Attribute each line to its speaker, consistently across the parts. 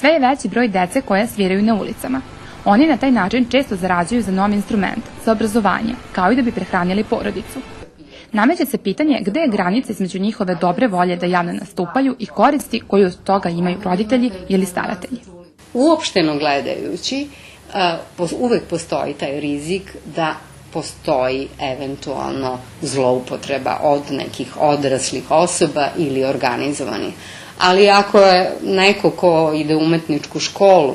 Speaker 1: Sve je veći broj dece koja sviraju na ulicama. Oni na taj način često zarađuju za novi instrument, za obrazovanje, kao i da bi prehranili porodicu. Nameće se pitanje gde je granica između njihove dobre volje da javno nastupaju i koristi koju od toga imaju roditelji ili staratelji.
Speaker 2: Uopšteno gledajući, uvek postoji taj rizik da postoji eventualno zloupotreba od nekih odraslih osoba ili organizovanih. Ali ako je neko ko ide u umetničku školu,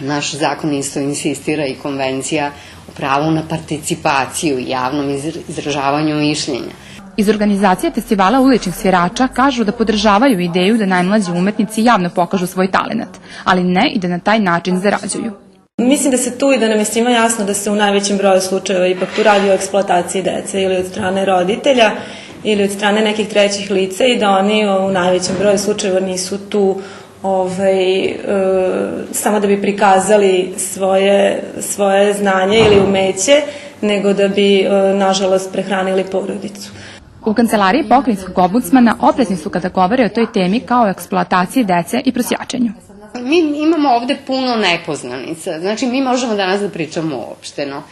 Speaker 2: naš zakon isto insistira i konvencija o pravu na participaciju i javnom izražavanju mišljenja.
Speaker 1: Iz organizacije festivala uličnih svirača kažu da podržavaju ideju da najmlađi umetnici javno pokažu svoj talenat, ali ne i da na taj način zarađuju.
Speaker 3: Mislim da se tu i da nam je svima jasno da se u najvećem broju slučajeva ipak tu radi o eksploataciji dece ili od strane roditelja ili od strane nekih trećih lica i da oni u najvećem broju slučajeva nisu tu samo da bi prikazali svoje znanje ili umeće, nego da bi, nažalost, prehranili porodicu.
Speaker 1: U kancelariji pokrajinskog ombudsmana oprezni su kada govore o toj temi kao o eksploataciji dece i prosjačenju.
Speaker 2: Mi imamo ovde puno nepoznanica, znači mi možemo danas da pričamo uopšteno.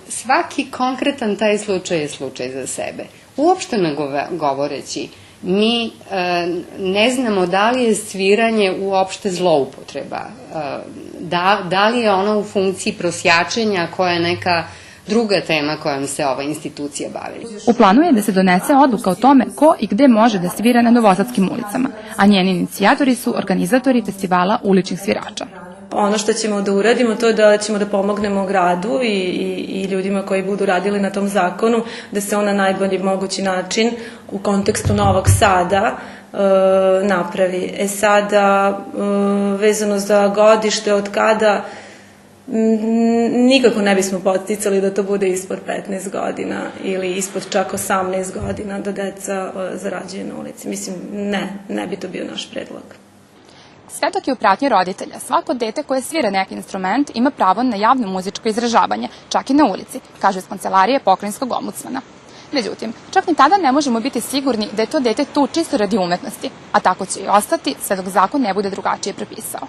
Speaker 2: Svaki konkretan taj slučaj je slučaj za sebe. Uopšteno govoreći, mi ne znamo da li je sviranje uopšte zloupotreba, da li je ono u funkciji prosjačenja koja je neka druga tema kojom se ova institucija bavi.
Speaker 1: U planu je da se donese odluka o tome ko i gde može da svira na novosadskim ulicama, a njeni inicijatori su organizatori festivala uličnih svirača.
Speaker 3: Ono što ćemo da uradimo to je da ćemo da pomognemo gradu i ljudima koji budu radili na tom zakonu da se on na najbolji mogući način u kontekstu Novog Sada napravi. Sada, vezano za godište od kada nikako ne bismo podsticali da to bude ispod 15 godina ili ispod čak 18 godina da deca zarađuju na ulici. Mislim, ne bi to bio naš predlog.
Speaker 1: Sve dok je u pratnji roditelja, svako dete koje svira neki instrument ima pravo na javno muzičko izražavanje, čak i na ulici, kaže iz kancelarije pokrajinskog ombudsmana. Međutim, čak ni tada ne možemo biti sigurni da je to dete tu čisto radi umetnosti, a tako će i ostati sve dok zakon ne bude drugačije propisao.